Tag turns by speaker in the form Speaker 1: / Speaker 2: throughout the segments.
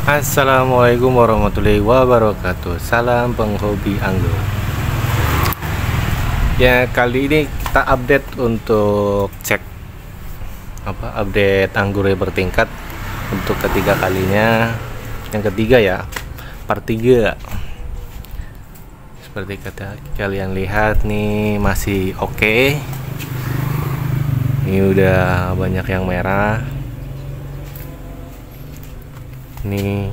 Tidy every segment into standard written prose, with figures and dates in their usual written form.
Speaker 1: Assalamualaikum warahmatullahi wabarakatuh. Salam penghobi anggur. Ya, kali ini kita update untuk cek update anggur yang bertingkat untuk ketiga kalinya. Yang ketiga ya, part 3. Seperti kata kalian lihat nih, masih oke. Ini udah banyak yang merah. Nih,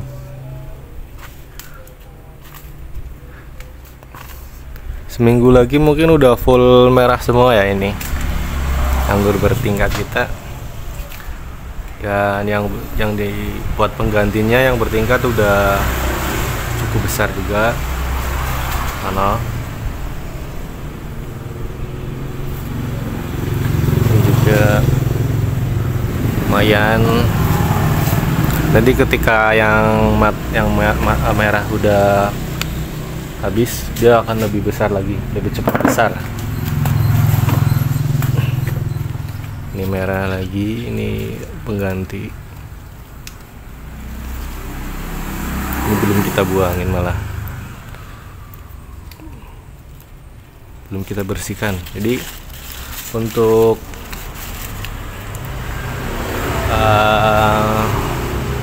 Speaker 1: seminggu lagi mungkin udah full merah semua ya ini anggur bertingkat kita. Dan yang dibuat penggantinya yang bertingkat udah cukup besar juga. Mana? Ini juga lumayan. Nanti ketika yang merah udah habis, dia akan lebih besar lagi, lebih cepat besar. Ini merah lagi, ini pengganti. Ini belum kita buangin, malah belum kita bersihkan. Jadi untuk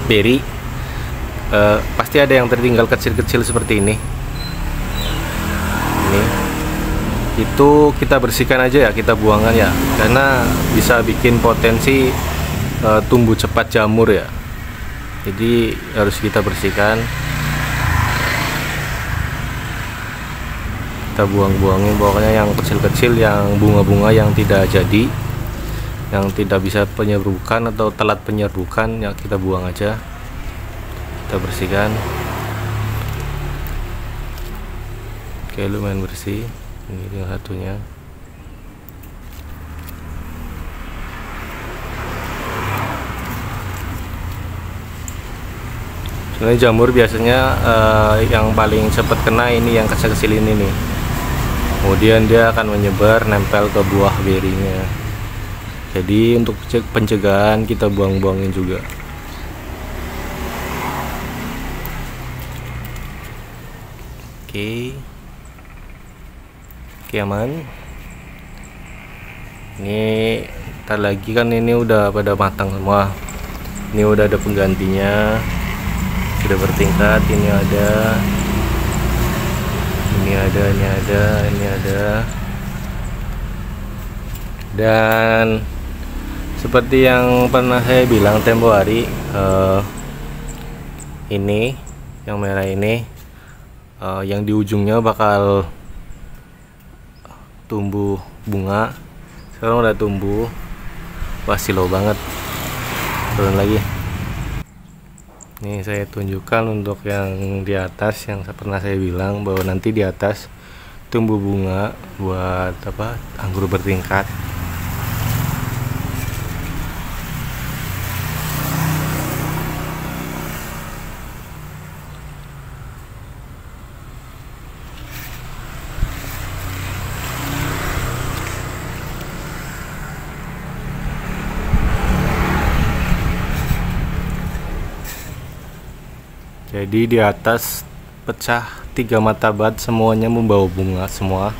Speaker 1: beri pasti ada yang tertinggal kecil-kecil seperti ini. Itu kita bersihkan aja ya, kita buangkan ya, karena bisa bikin potensi tumbuh cepat jamur ya. Jadi harus kita bersihkan, kita buang-buangin pokoknya yang kecil-kecil, yang bunga-bunga yang tidak jadi, yang tidak bisa penyerbukan atau telat penyerbukan ya, kita buang aja, kita bersihkan. Oke, lumayan bersih. Ini tinggal satunya. Soalnya jamur biasanya yang paling cepat kena ini yang kecil-kecil ini nih. Kemudian dia akan menyebar nempel ke buah berinya. Jadi untuk pencegahan kita buang-buangin juga. Oke, aman. Ini ntar lagi kan ini udah pada matang semua. Ini udah ada penggantinya, sudah bertingkat. Ini ada, ini ada, ini ada, ini ada. Dan seperti yang pernah saya bilang tempo hari, ini yang merah ini, yang di ujungnya bakal tumbuh bunga. Sekarang udah tumbuh. Wah, slow banget. Turun lagi. Nih saya tunjukkan untuk yang di atas, yang pernah saya bilang bahwa nanti di atas tumbuh bunga buat anggur bertingkat. Jadi di atas pecah 3 mata bat, semuanya membawa bunga semua.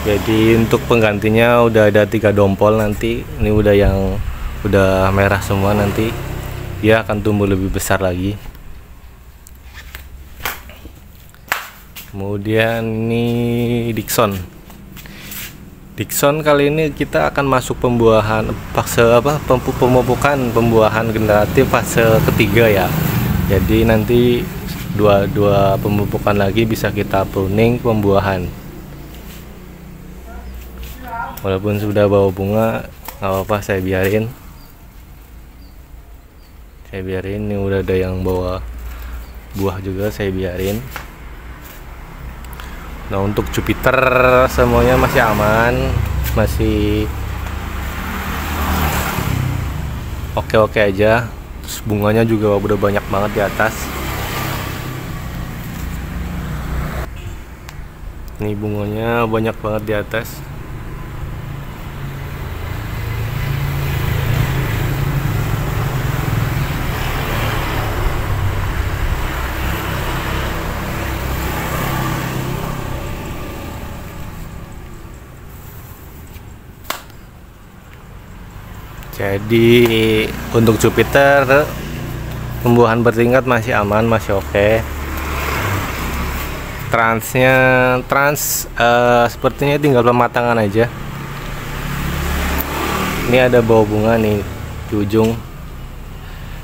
Speaker 1: Jadi untuk penggantinya udah ada 3 dompol nanti. Ini udah yang udah merah semua, nanti dia akan tumbuh lebih besar lagi. Kemudian ini Dickson kali ini kita akan masuk pembuahan fase pemupukan pembuahan generatif fase ketiga ya. Jadi nanti dua pemupukan lagi bisa kita pruning pembuahan. Walaupun sudah bawa bunga, nggak apa-apa, saya biarin. Ini udah ada yang bawa buah juga, saya biarin. Nah, untuk Jupiter semuanya masih aman, masih oke-oke aja. Terus bunganya juga udah banyak banget di atas. Ini bunganya banyak banget di atas. Jadi untuk Jupiter pembuahan bertingkat masih aman, masih oke. Sepertinya tinggal pematangan aja. Ini ada bau bunga nih di ujung,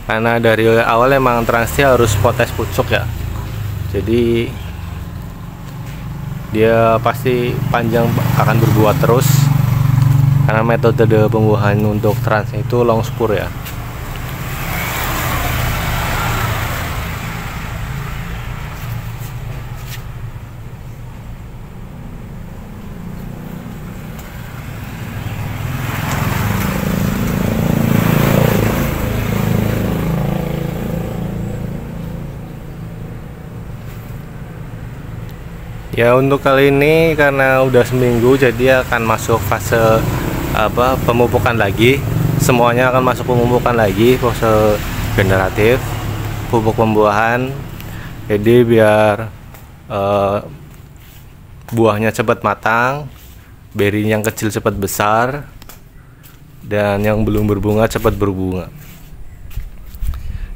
Speaker 1: karena dari awal emang transnya harus potes pucuk ya, jadi dia pasti panjang akan berbuah terus, karena metode pembuahan untuk trans itu long spur ya. Ya untuk kali ini karena udah seminggu, jadi akan masuk fase pemupukan lagi. Semuanya akan masuk pemupukan lagi, fase generatif, pupuk pembuahan. Jadi biar buahnya cepat matang, beri yang kecil cepat besar, dan yang belum berbunga cepat berbunga.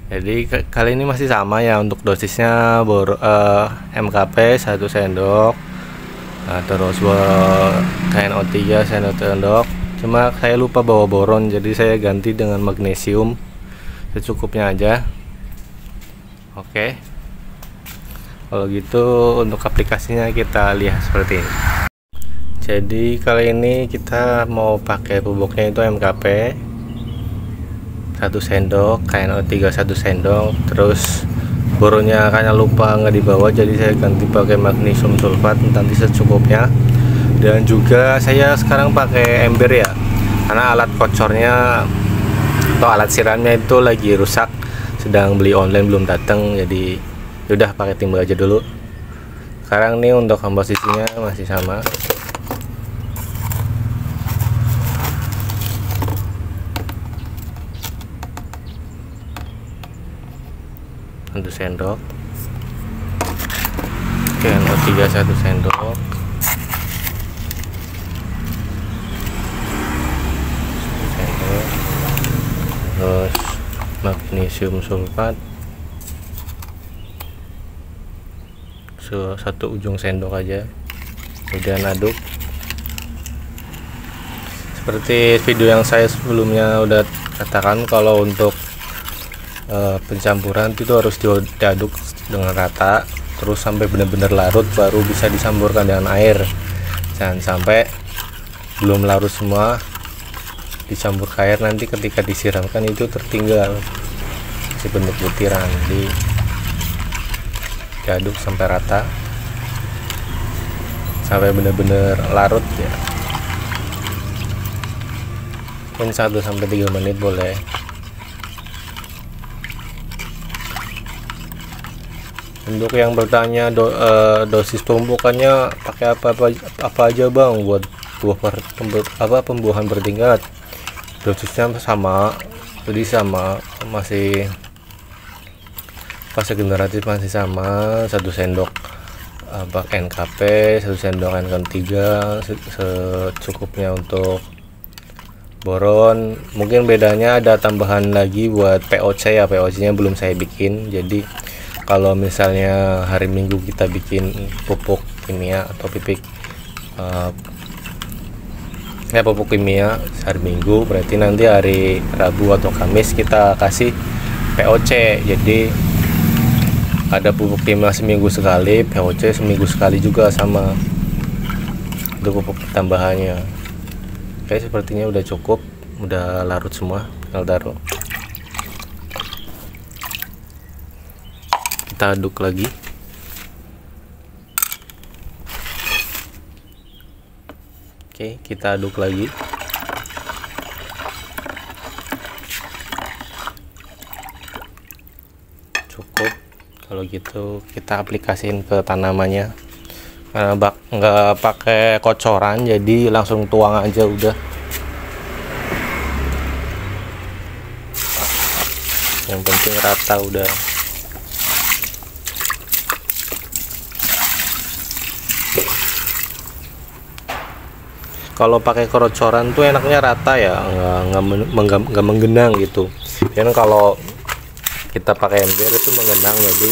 Speaker 1: Jadi kali ini masih sama ya, untuk dosisnya MKP 1 sendok, terus KNO3 sendok. Cuma saya lupa bawa boron, jadi saya ganti dengan magnesium secukupnya aja. Oke, kalau gitu untuk aplikasinya kita lihat seperti ini. Jadi kali ini kita mau pakai pupuknya itu MKP 1 sendok, KNO3 1 sendok, terus boronnya kayaknya lupa nggak dibawa, jadi saya ganti pakai magnesium sulfat nanti secukupnya. Dan juga saya sekarang pakai ember ya, karena alat kocornya atau alat siramnya itu lagi rusak, sedang beli online belum datang, jadi udah pakai timbal aja dulu. Sekarang nih untuk komposisinya masih sama. Satu sendok, KNO3 1 sendok, terus magnesium sulfat 1 ujung sendok aja, kemudian aduk. Seperti video yang saya sebelumnya udah katakan, kalau untuk pencampuran itu harus diaduk dengan rata terus sampai benar-benar larut, baru bisa disamburkan dengan air. Jangan sampai belum larut semua dicampur ke air, nanti ketika disiramkan itu tertinggal masih bentuk butiran. Jadi diaduk sampai rata sampai benar-benar larut ya, mungkin 1-3 menit boleh. Untuk yang bertanya dosis pembuahannya pakai apa aja bang buat pembuahan bertingkat, dosisnya sama, jadi sama, masih fase generatif masih sama. 1 sendok NKP, 1 sendok NK3 secukupnya. Untuk boron mungkin bedanya ada tambahan lagi buat POC ya, POC nya belum saya bikin. Jadi kalau misalnya hari Minggu kita bikin pupuk kimia atau pupuk kimia hari Minggu, berarti nanti hari Rabu atau Kamis kita kasih POC. Jadi ada pupuk kimia seminggu sekali, POC seminggu sekali juga sama untuk pupuk tambahannya. Oke, sepertinya udah cukup, udah larut semua, tinggal taruh. Kita aduk lagi. Oke, kita aduk lagi. Cukup. Kalau gitu kita aplikasiin ke tanamannya. Nggak pakai kocoran, jadi langsung tuang aja udah. Yang penting rata udah. kalau pakai kerocoran tuh enaknya rata ya, nggak menggenang gitu. Dan kalau kita pakai ember itu menggenang, jadi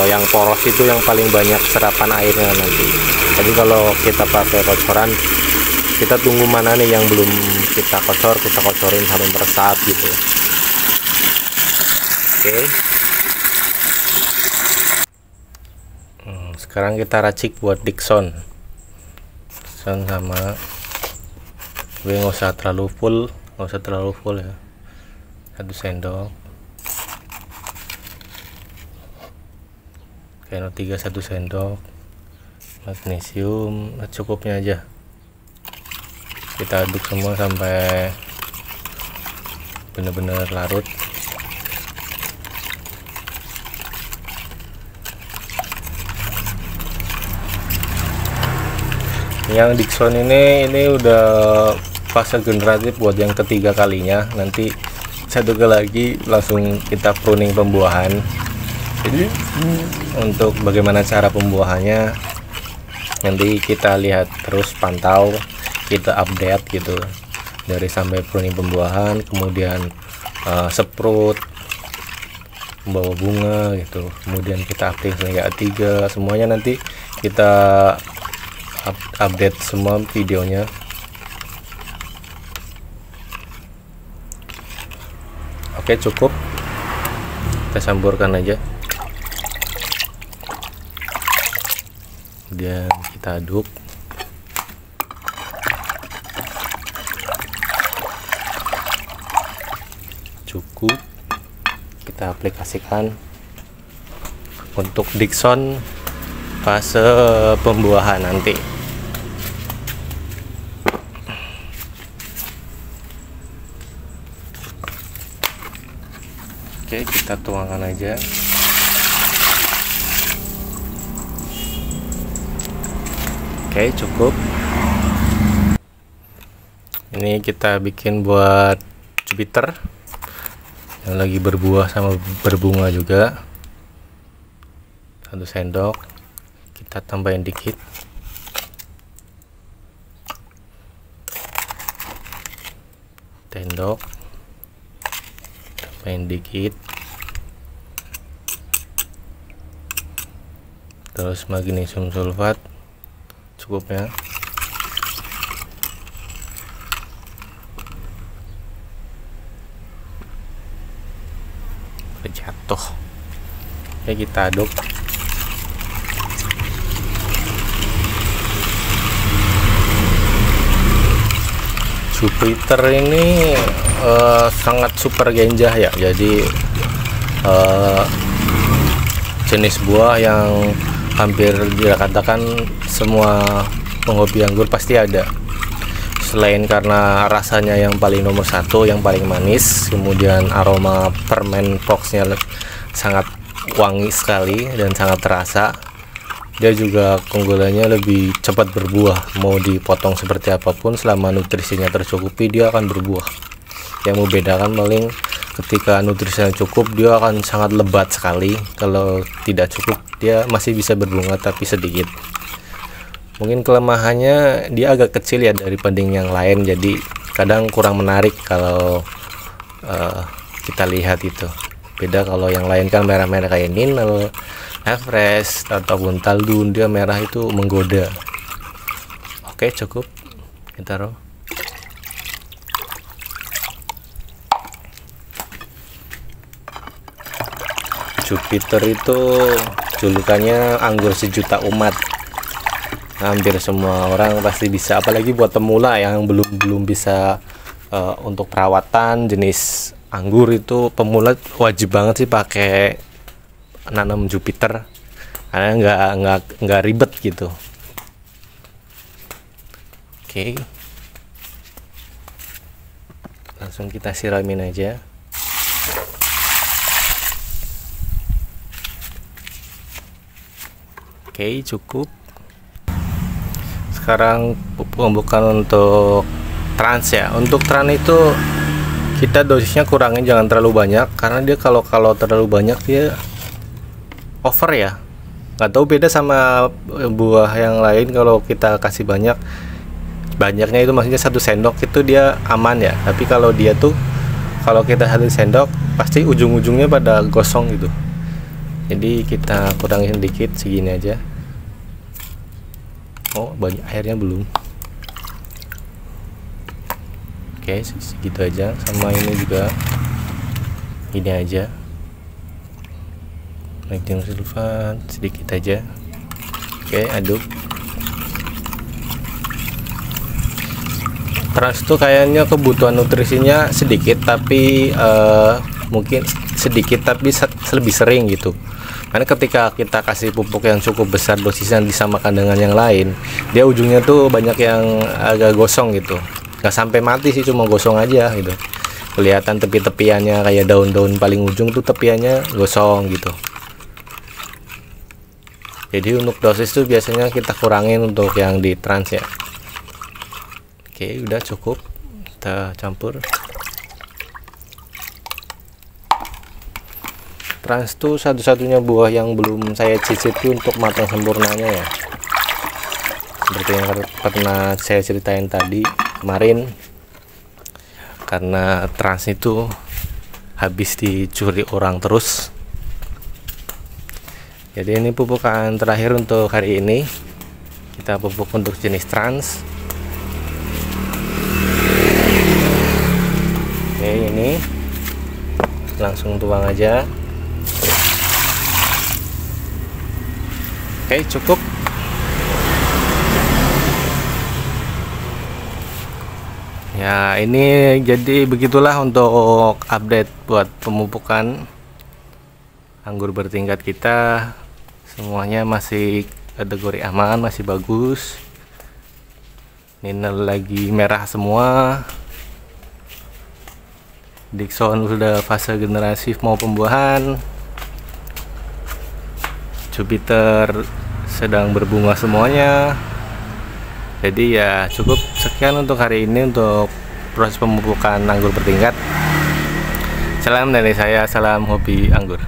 Speaker 1: yang poros itu yang paling banyak serapan airnya nanti. Jadi kalau kita pakai kocoran, kita tunggu mana nih yang belum kita kocorin sampai meresap gitu. Oke. Sekarang kita racik buat Dixon sama gue, nggak usah terlalu full ya, 1 sendok. KNO3 1 sendok, magnesium cukupnya aja. Kita aduk semua sampai benar-benar larut. Yang Dixon ini udah fase generatif buat yang ketiga kalinya. Nanti satu lagi langsung kita pruning pembuahan. Jadi untuk bagaimana cara pembuahannya nanti kita lihat terus, pantau, kita update gitu, dari sampai pruning pembuahan, kemudian seprut, membawa bunga gitu, kemudian kita update hingga 3, semuanya nanti kita update semua videonya. Oke, cukup, kita samburkan aja, kemudian kita aduk. Cukup, kita aplikasikan untuk Dixon fase pembuahan nanti. Oke, kita tuangkan aja. Oke, cukup. Ini kita bikin buat Jupiter yang lagi berbuah sama berbunga juga. 1 sendok, kita tambahin dikit. Sendok, tambahin dikit. Terus magnesium sulfat cukupnya. Jatuh. Ya, kita aduk. Jupiter ini sangat super genjah ya, jadi jenis buah yang hampir dikatakan semua penghobi anggur pasti ada. Selain karena rasanya yang paling nomor 1, yang paling manis, kemudian aroma permen boxnya sangat wangi sekali dan sangat terasa. Dia juga keunggulannya lebih cepat berbuah. Mau dipotong seperti apapun, selama nutrisinya tercukupi, dia akan berbuah. Yang membedakan paling ketika nutrisinya cukup, dia akan sangat lebat sekali. Kalau tidak cukup, dia masih bisa berbunga tapi sedikit. Mungkin kelemahannya dia agak kecil ya dibanding yang lain, jadi kadang kurang menarik kalau kita lihat itu. Beda kalau yang lain kan merah-merah kayak Ninel, Everest ataupun Taldun, dia merah itu menggoda. Oke, cukup, kita taruh. Jupiter itu julukannya anggur sejuta umat. Hampir semua orang pasti bisa, apalagi buat pemula yang belum bisa untuk perawatan jenis anggur itu, pemula wajib banget sih pakai nanam Jupiter karena nggak ribet gitu. Oke, langsung kita siramin aja. Oke, cukup. Sekarang pembukaan untuk trans ya. Untuk trans itu kita dosisnya kurangin, jangan terlalu banyak, karena dia kalau terlalu banyak dia over ya. Nggak tahu beda sama buah yang lain, kalau kita kasih banyak banyaknya itu maksudnya 1 sendok itu dia aman ya, tapi kalau dia tuh kalau kita 1 sendok pasti ujung-ujungnya pada gosong gitu. Jadi kita kurangin sedikit, segini aja. Oh, banyak airnya belum. Oke, segitu aja. Sama ini juga ini aja. Magnesium sulfat sedikit aja. Oke, aduk. Trans tuh kayaknya kebutuhan nutrisinya sedikit, tapi mungkin sedikit tapi lebih sering gitu. Karena ketika kita kasih pupuk yang cukup besar dosisnya disamakan dengan yang lain, dia ujungnya tuh banyak yang agak gosong gitu. Nggak sampai mati sih, cuma gosong aja gitu. Kelihatan tepi-tepiannya kayak daun-daun paling ujung tuh tepiannya gosong gitu. Jadi untuk dosis tuh biasanya kita kurangin untuk yang di trans ya. Oke, udah cukup. Kita campur. Trans tuh satu-satunya buah yang belum saya cicipi untuk matang sempurnanya ya. Seperti yang pernah saya ceritain tadi kemarin, karena trans itu habis dicuri orang terus. Jadi ini pupukan terakhir untuk hari ini. Kita pupuk untuk jenis trans. Oke, ini langsung tuang aja. Oke, cukup. Ya, ini jadi begitulah untuk update buat pemupukan anggur bertingkat kita. Semuanya masih kategori aman, masih bagus. Ini lagi merah semua. Dickson sudah fase generasi mau pembuahan. Jupiter sedang berbunga semuanya. Jadi ya cukup sekian untuk hari ini untuk proses pemupukan anggur bertingkat. Salam dari saya, salam hobi anggur.